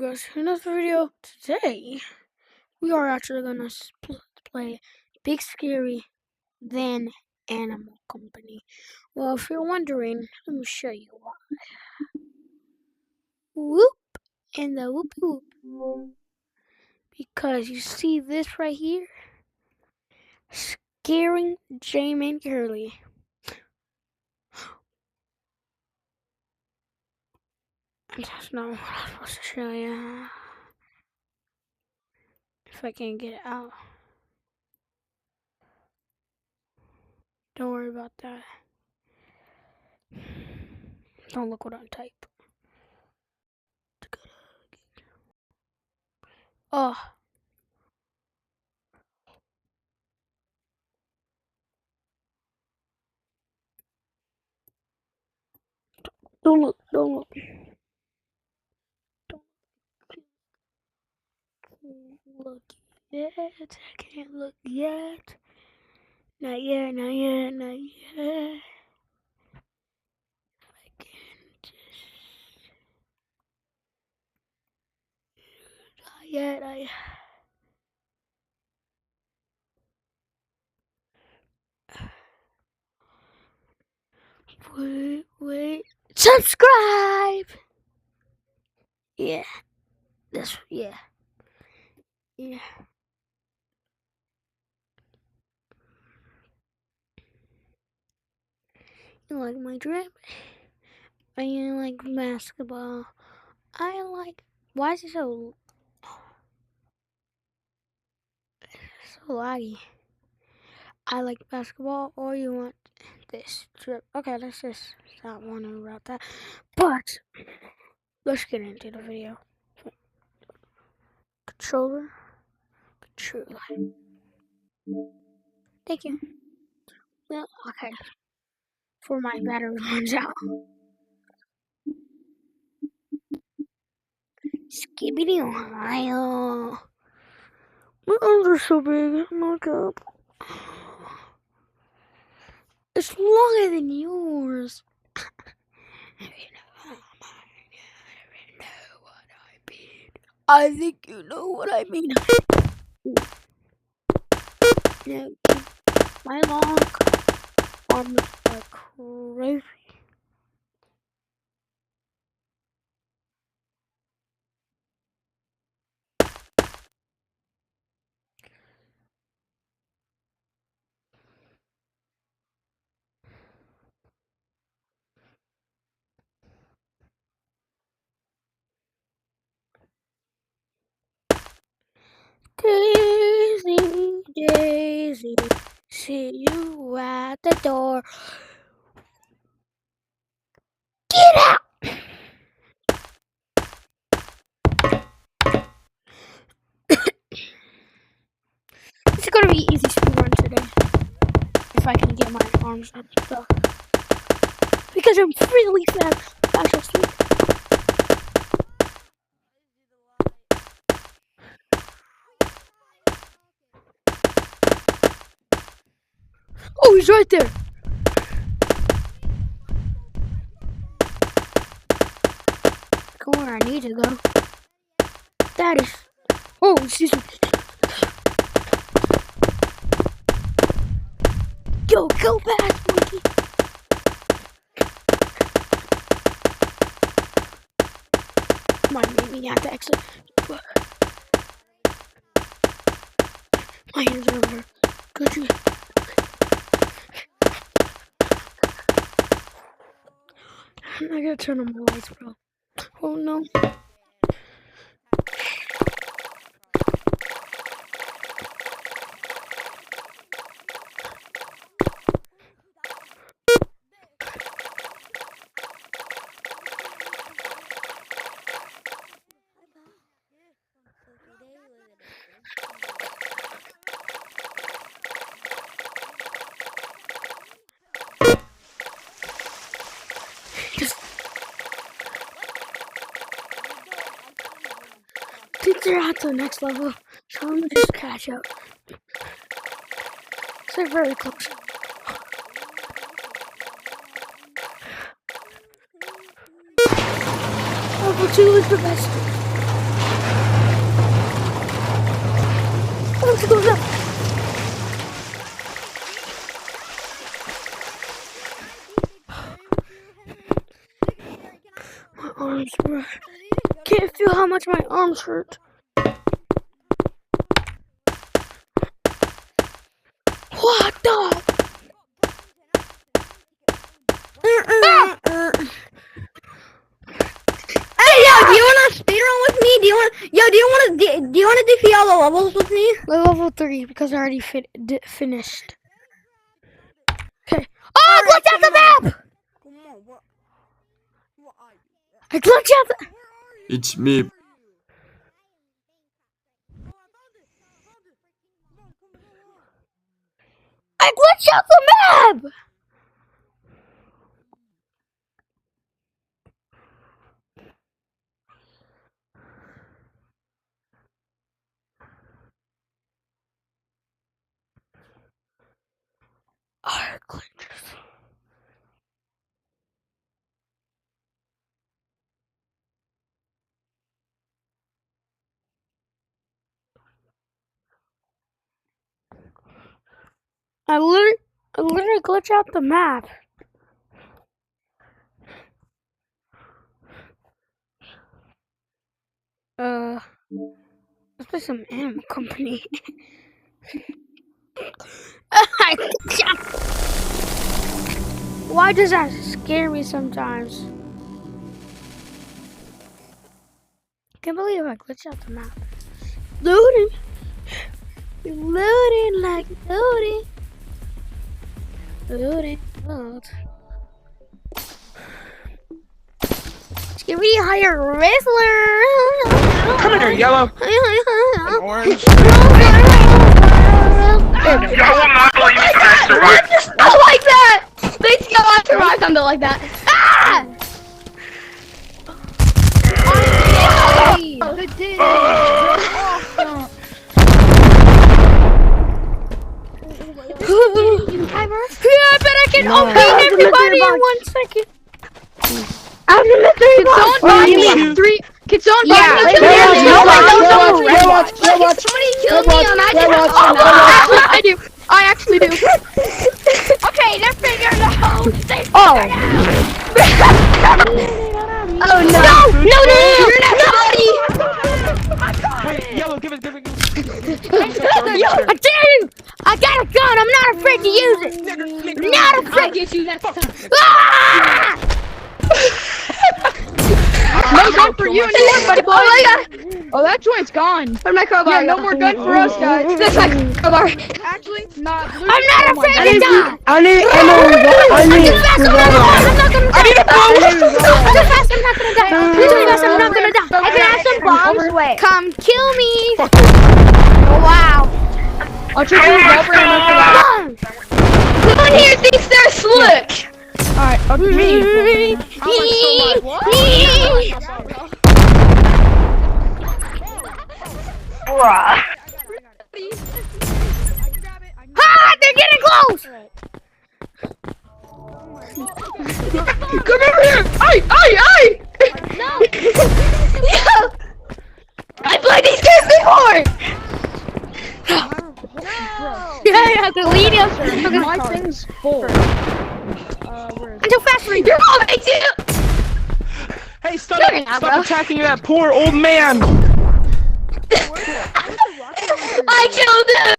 Guys, in this video today, we are actually gonna play Big Scary Then Animal Company. Well, if you're wondering, let me show you why. Whoop and the whoop whoop. Because you see this right here? Scaring Jamie and Curly. That's not what I'm supposed to show you. If I can't get it out. Don't worry about that. Don't look what I type. Oh. Don't look. Don't look. Look yet. I can't look yet. Not yet, not yet, not yet. I can just. Not yet, Wait. Subscribe! Yeah. Yeah. You like my drip? I like basketball. I like. Why is it so laggy? I like basketball, or you want this drip? Okay, let's just stop wondering about that. But let's get into the video. Controller. Thank you. Well, okay. Before my battery runs out. Skibbity Ohio. My arms are so big. Look up. It's longer than yours. I think you know what I mean. Yeah, my long arms are crazy. Daisy, Daisy, see you at the door. Get out! It's gonna be easy speedrun today. If I can get my arms up stuff. Because I'm really fast. Actually. Oh, he's right there. Go where I need to go. That is. Oh, excuse me. Yo, go fast, monkey. Might make me have to exit. My hands are over. Could you? I'm not gonna turn on my lights, bro. Oh no. I think they're at the next level, so I'm gonna just catch up. They're very close. Level 2 is the best. I feel how much my arms hurt. What the? Hey, yo, do you want to speedrun with me? Do you want to defeat all the levels with me? Level 3 because I already finished. Okay. Oh, I glitched out the map! I glitched out the... It's me. I glitched out the map! Oh, glitches. I literally glitched out the map. Let's play some Animal Company. Why does that scare me sometimes? I can't believe I glitched out the map. Loading. Loading like loading. Loading. Load. Can we hire a wrestler? Come here, yellow. Orange. I will not believe you guys survived. I like that! They see how I survived something like that. Ah! Oh, good dude. Awesome. Yeah, I bet I can open everybody in 1 second. I'm the mystery box. Can someone buy me? Somebody kill me. I do. I actually do. Okay, they're figuring it out. Oh no! Wait, yellow, give it. I dare you! I got a gun. I'm not afraid to use it. Not afraid. I'll get you next time. Ah! No gun for you and everybody, boy. Oh my god! Oh, that joint's gone. Where's my crowbar? Yeah, no more gun for us, guys. That's my crowbar. Actually, not. I'm not afraid to die. I need ammo. I'm too fast. I'm not gonna die. I need a I'm too fast. I'm not gonna die. I'm too fast. I'm not gonna die. I can have some bombs. Wait. Come kill me. Oh, wow. I'll try to revolver ammo for that. Who in here thinks they're slick? Alright, me. Bruh. Ah, they're getting close. Come over here. Aye. No. Yeah. I played these games before. Yeah, I can lead us. My thing's full. I'm too fast for you. You're all me too. Hey, stop Bro. attacking that poor old man. I killed him.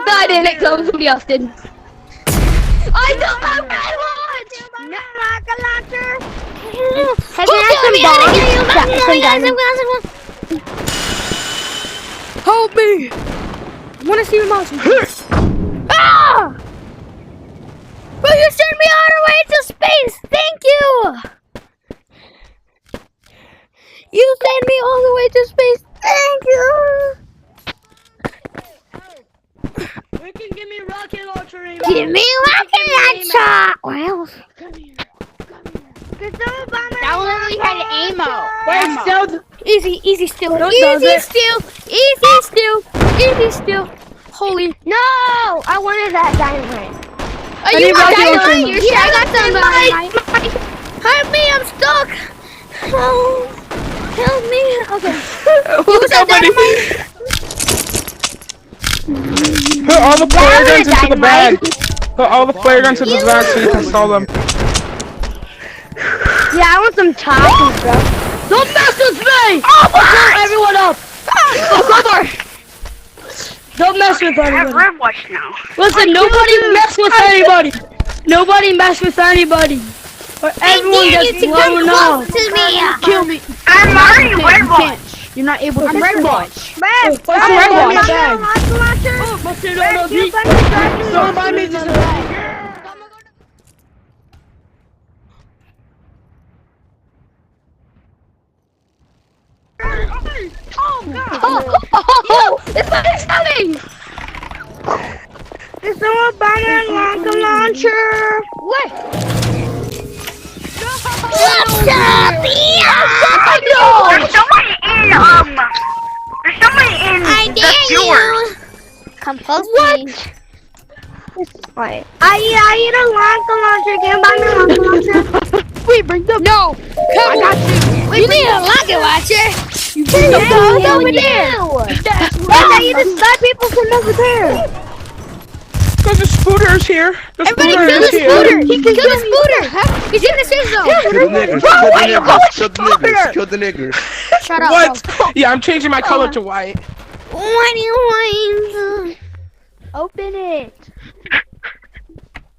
No, I didn't. Somebody else did. I don't have red one. No, rocket launcher. Have you Help me! I want to see your mouse. Ah! Will you send me all the way to space? Thank you! You send me all the way to space. Thank you! You can give me rocket launcher. Give me rocket launcher! Well, That literally had ammo. Wait, still. easy still. No, it Easy still. Holy. No, I wanted that dynamite. Are you got dynamite? You're sure I got some dynamite. Help me, I'm stuck. Oh, help me. Okay. Who's somebody? Put all the flare guns into the bag. Put all the flare guns into the bag so you can sell them. Yeah, I want some top and stuff. Don't mess with me! I'll blow everyone up! Crowbar! Don't mess with I have anybody. Red Watch now. Listen, nobody mess with anybody. Nobody mess with anybody. Or everyone gets blown up. Kill me. I'm already Red You Watch. can't. You're not able to. I'm Red Watch. I'm Red Watch. Oh, what's it on the beat? Someone buy me this. Oh, it's coming! Is someone buying a rocket launcher? What? There's somebody in the sewers. Come close to me. What? I need a rocket launcher. Can you buy me a rocket launcher? Wait, bring them. No! Come I got you. You need a rocket launcher. Go over there. Why you just let people from over there? Because the scooter's here. The Everybody scooter kill is the here. scooter. Kill the scooter. He's in the safe zone. Kill the niggers, Bro, kill why the you niggers, kill the niggers, kill the niggers. Shut up. What? Yeah, I'm changing my color to white. Bro. What do you want? Open it.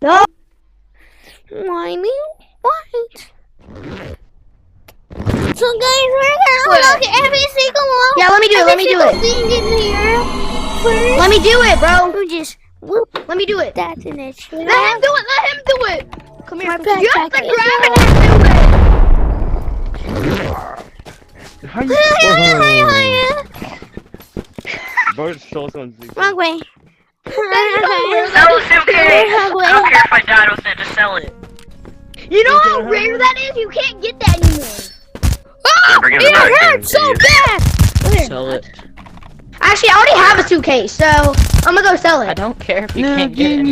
Why do you want? So guys, we're gonna unlock every single one. Yeah, let me do it. Let me do it. Thing in here. First, Let me do it, bro. we just whoop. Let me do it. That's in it. Let him do it. Let him do it. Come My here. You have to backpack grab is it and do it. How you Bird stole someone's Wrong way. Sell the suitcase. I don't care if I died with it, just sell it. You know how rare that is? You can't get that anymore. Oh, Bring it it back, hurts so bad. Sell it. Actually, I already have a suitcase, so I'm gonna go sell I it. don't care if you can't get it.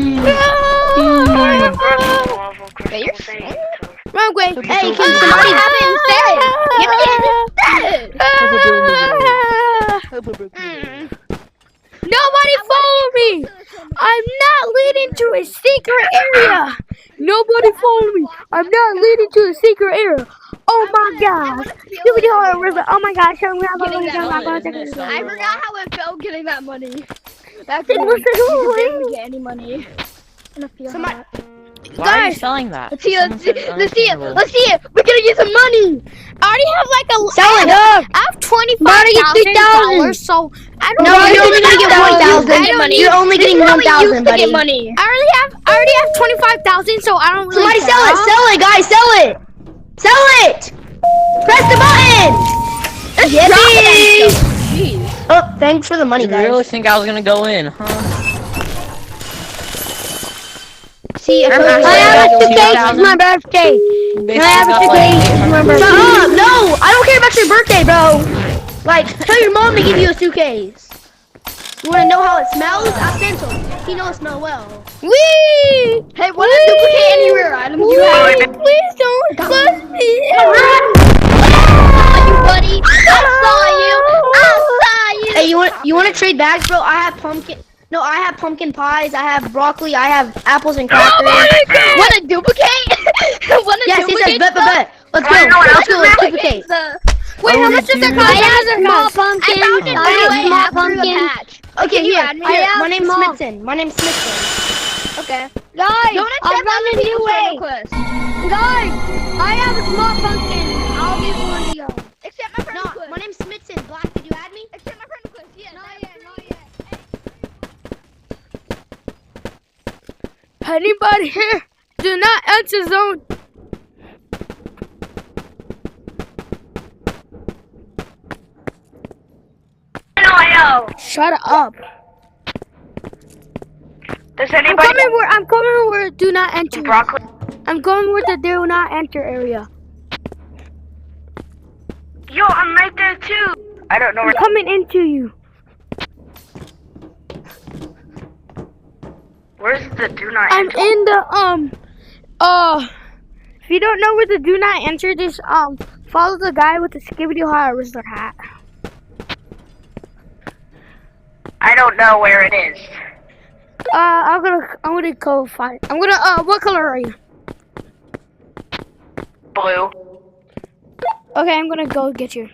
Wrong way. Hey, can somebody have it instead? Give me it instead. Nobody follow me. I'm not leading to a secret area. Nobody follow me. I'm not leading to a secret area. Oh my god. Oh my gosh. I forgot how it felt getting that money. That's It was you annoying. didn't get any money. Somebody, Why are you Guys, selling that? Let's see it. Someone said Let's see it. unattainable. Let's see it. We're gonna get some money. I already have like a. sell it up. I have Marty, $25,000, so I don't No, know. you're only gonna get 1,000. I don't need. You're only getting 1,000, buddy. money. I already have 25,000, so I don't really. Somebody care. sell it. Sell it, guys. Sell it. Sell it. Press the button. Yippee. Jeez. Oh, thanks for the money, You really guys. think I was gonna go in, huh? See, I have a suitcase. It's my birthday. Basically I have a got suitcase. Shut 800 up. No, I don't care about your birthday, bro. Like, tell your mom to give you a suitcase. You wanna know how it smells? Ask Dental. He knows it smell well. Wee! Hey, what a duplicate any rare items you have? Please don't close me. Buddy, I saw you. Hey, you want to trade bags, bro? I have pumpkin. No, I have pumpkin pies. I have broccoli. I have apples and crackers. What a duplicate? What a Yes, it says duplicate? bet. Let's I go. know what Let's else go. is Let's that? duplicate. Wait, how much does that cost? I have a small pumpkin. I found it I have way small after the pumpkin. patch. Okay, Can you here. add me? Here. I have My name's small. Smithson. My name's Smithson. Okay. Guys, Don't accept I'm running other new people's way. friend Guys, I have a small pumpkin. I'll give one to you. Accept my friend No, request. my name's Smithson. Black, did you add me? Accept my friend request. Yeah, not yet. Anybody here? Do not enter zone. Shut up. Does I'm anybody coming where do not enter. broccoli? I'm going where the do not enter area. Yo, I'm right there too. I don't know I'm where. coming into you. Where's the do not I'm enter? in the if you don't know where the do not enter, just follow the guy with the Skibbity Hot Rizzler hat. I don't know where it is. I'm gonna go find. I'm gonna what color are you? Blue. Okay, I'm gonna go get you.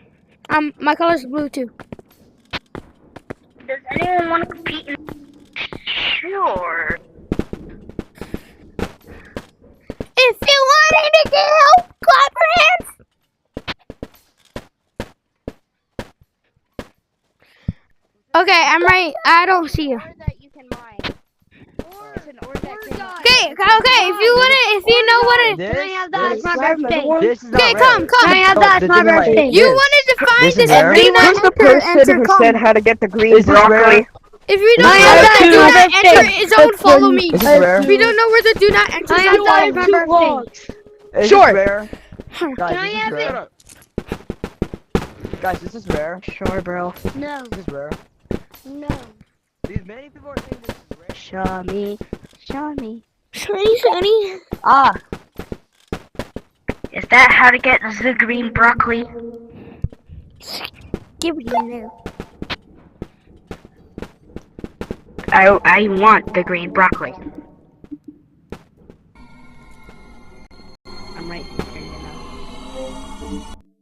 My color's blue too. Does anyone want to compete? Sure. If you wanted to go, clap your hands. Okay, I'm right. I don't see you. that you can mine. Okay, if you know what it. Can I have that? It's my birthday. This is not Okay, rare. come. Can I have that? It's my birthday. You wanted to find This this is rare. do not Who's the enter, person who said how to get the green Is this broccoli? rare? If you don't I know have where that, the do it's my not enter birthday. is, don't follow me. Is this rare? If you don't know where the do not enter Can I is, have don't that? follow It's my me. birthday. Is Sure. this rare? Can I have it? Guys, this is rare. Sure, bro. No. This is rare. No. These many people are saying this is rare. Show me. Show me. Shiny. Ah. Is that how to get the green broccoli? Give it in there. I want the green broccoli.